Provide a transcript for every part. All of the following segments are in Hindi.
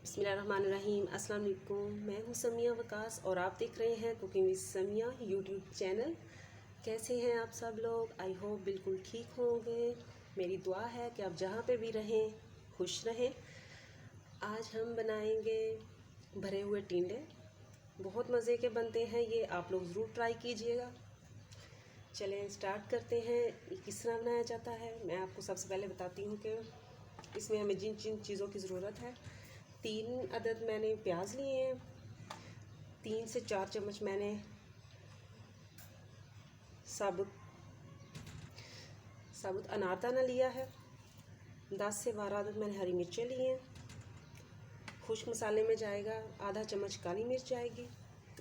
बिस्मिल्लाहिर्रहमानिर्रहीम। अस्सलाम वालेकुम। मैं हूँ समिया वकास और आप देख रहे हैं cooking with Samiya YouTube channel. कैसे हैं आप सब लोग? आई होप बिल्कुल ठीक होंगे। मेरी दुआ है कि आप जहाँ पे भी रहें खुश रहें। आज हम बनाएंगे भरे हुए टिंडे। बहुत मज़े के बनते हैं ये, आप लोग ज़रूर ट्राई कीजिएगा। चलें स्टार्ट करते हैं। ये किस तरह बनाया जाता है मैं आपको सबसे पहले बताती हूँ कि इसमें हमें जिन जिन चीज़ों की ज़रूरत है। 3 अदद मैंने प्याज लिए हैं। 3 से 4 चम्मच मैंने साबुत अनारदाना लिया है। 10 से 12 अदद मैंने हरी मिर्चें ली हैं। खुश्क मसाले में जाएगा आधा चम्मच काली मिर्च जाएगी।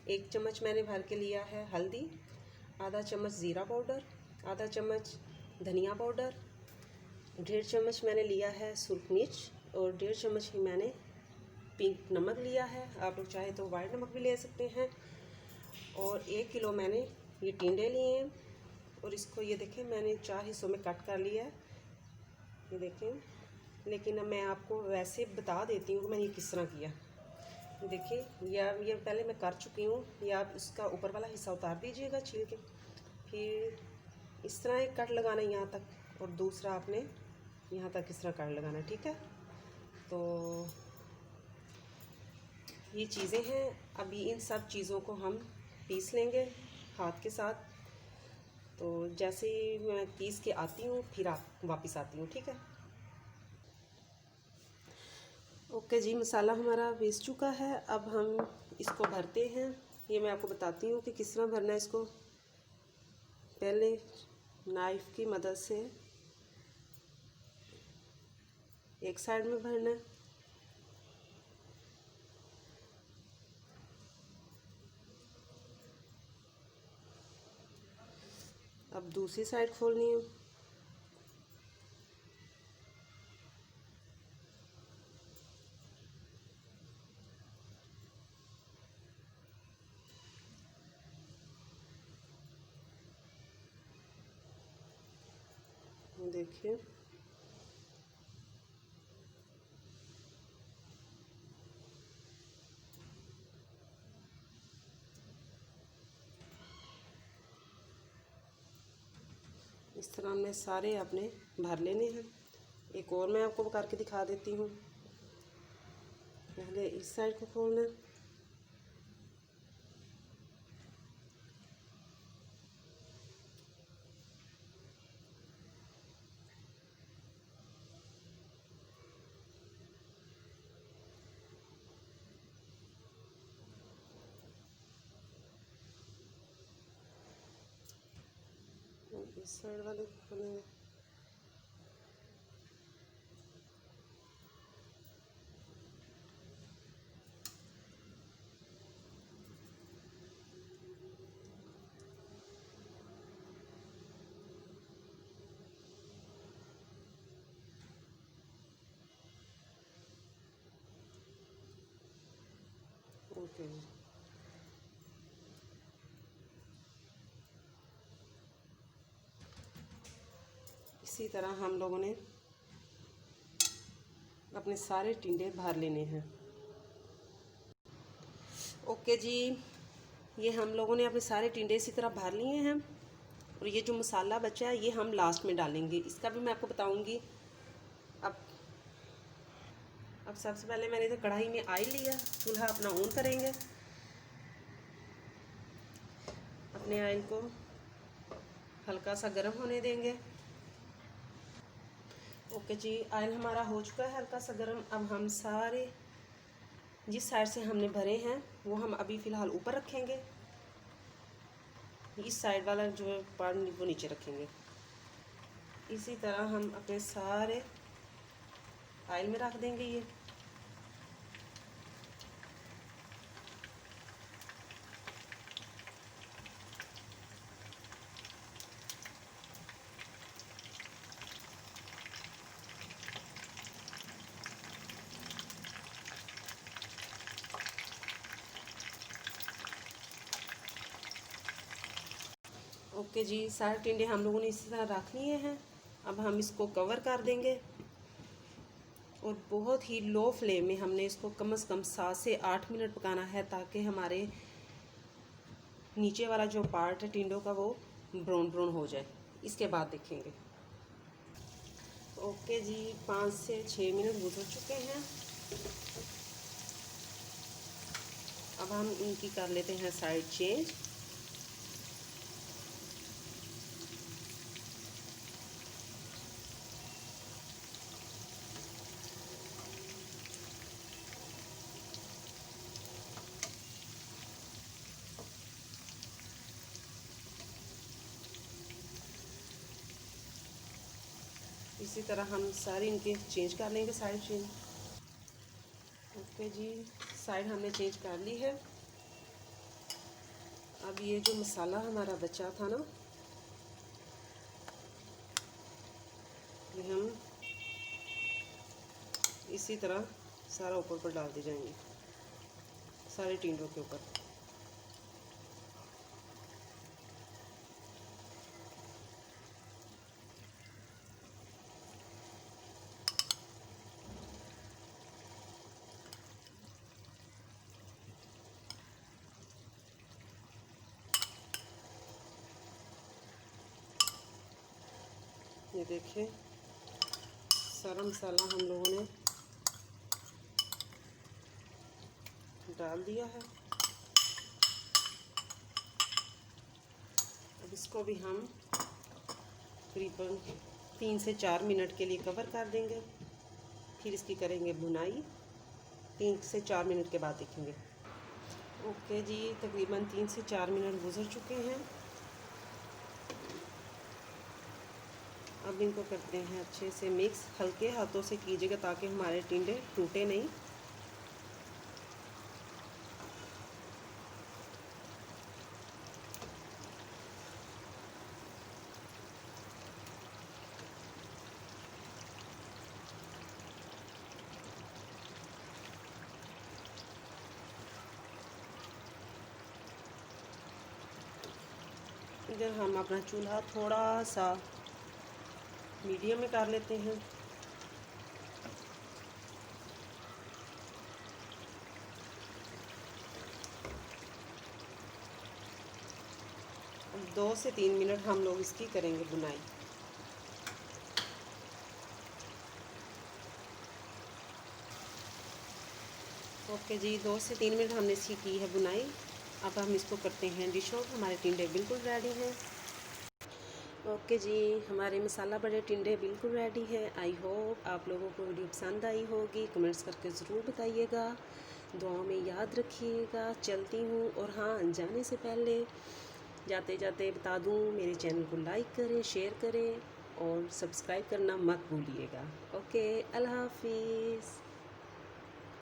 1 चम्मच मैंने भर के लिया है हल्दी। आधा चम्मच ज़ीरा पाउडर, आधा चम्मच धनिया पाउडर, 1.5 चम्मच मैंने लिया है सुर्ख मिर्च और 1.5 चम्मच ही मैंने पिंक नमक लिया है। आप लोग चाहे तो वाइट नमक भी ले सकते हैं। और 1 किलो मैंने ये टिंडे लिए हैं और इसको ये देखें मैंने 4 हिस्सों में कट कर लिया है। ये देखें, लेकिन अब मैं आपको वैसे बता देती हूँ कि मैंने ये किस तरह किया। देखिए ये पहले मैं कर चुकी हूँ। ये आप इसका ऊपर वाला हिस्सा उतार दीजिएगा छील के, फिर इस तरह एक कट लगाना है यहाँ तक और दूसरा आपने यहाँ तक इस तरह कट लगाना है। ठीक है, तो ये चीज़ें हैं। अभी इन सब चीज़ों को हम पीस लेंगे हाथ के साथ। तो जैसे ही मैं पीस के आती हूँ फिर आप वापस आती हूँ। ठीक है, ओके जी। मसाला हमारा पीस चुका है। अब हम इसको भरते हैं। ये मैं आपको बताती हूँ कि किस तरह भरना है इसको। पहले नाइफ़ की मदद से एक साइड में भरना है, अब दूसरी साइड खोलनी है। देखिए इस तरह हमने सारे अपने भर लेने हैं। एक और मैं आपको करके दिखा देती हूँ। पहले इस साइड को खोलना है, इस साइड वाले को खोलेंगे। ओके, इसी तरह हम लोगों ने अपने सारे टिंडे भर लेने हैं। ओके जी, ये हम लोगों ने अपने सारे टिंडे इसी तरह भर लिए हैं और ये जो मसाला बचा है ये हम लास्ट में डालेंगे। इसका भी मैं आपको बताऊंगी। अब सबसे पहले मैंने तो कढ़ाई में ऑयल लिया, चूल्हा अपना ऑन करेंगे। अपने ऑयल को हल्का सा गर्म होने देंगे। ओके जी, ऑयल हमारा हो चुका है हल्का सा गर्म। अब हम सारे जिस साइड से हमने भरे हैं वो हम अभी फ़िलहाल ऊपर रखेंगे। इस साइड वाला जो पार्ट वो नीचे रखेंगे। इसी तरह हम अपने सारे ऑयल में रख देंगे ये। ओके जी, सारे टिंडे हम लोगों ने इसी तरह रख लिए हैं। अब हम इसको कवर कर देंगे और बहुत ही लो फ्लेम में हमने इसको कम से कम 7 से 8 मिनट पकाना है, ताकि हमारे नीचे वाला जो पार्ट है टिंडों का वो ब्राउन ब्राउन हो जाए। इसके बाद देखेंगे। ओके जी, 5 से 6 मिनट गुजर चुके हैं। अब हम इनकी कर लेते हैं साइड चेंज। इसी तरह हम सारे इनके चेंज कर लेंगे, साइड चेंज। ओके जी, साइड हमने चेंज कर ली है। अब ये जो मसाला हमारा बचा था ना, ये हम इसी तरह सारा ऊपर पर डाल दे जाएंगे, सारे टिंडों के ऊपर। ये देखिए, सारा मसाला हम लोगों ने डाल दिया है। अब इसको भी हम करीबन 3 से 4 मिनट के लिए कवर कर देंगे, फिर इसकी करेंगे भुनाई। 3 से 4 मिनट के बाद देखेंगे। ओके जी, तकरीबन 3 से 4 मिनट गुजर चुके हैं। अब इनको करते हैं अच्छे से मिक्स। हल्के हाथों से कीजिएगा ताकि हमारे टिंडे टूटे नहीं। इधर हम अपना चूल्हा थोड़ा सा मीडियम में कर लेते हैं। अब 2 से 3 मिनट हम लोग इसकी करेंगे बुनाई। ओके जी, 2 से 3 मिनट हमने इसकी की है बुनाई। अब हम इसको करते हैं डिश आउट। हमारे टिंडे बिल्कुल रेडी हैं। ओके जी, हमारे मसाला बड़े टिंडे बिल्कुल रेडी हैं। आई होप आप लोगों को वीडियो पसंद आई होगी। कमेंट्स करके ज़रूर बताइएगा, दुआओं में याद रखिएगा। चलती हूँ, और हाँ, जाने से पहले जाते जाते बता दूँ, मेरे चैनल को लाइक करें, शेयर करें और सब्सक्राइब करना मत भूलिएगा। ओके, अल्लाह हाफिज़।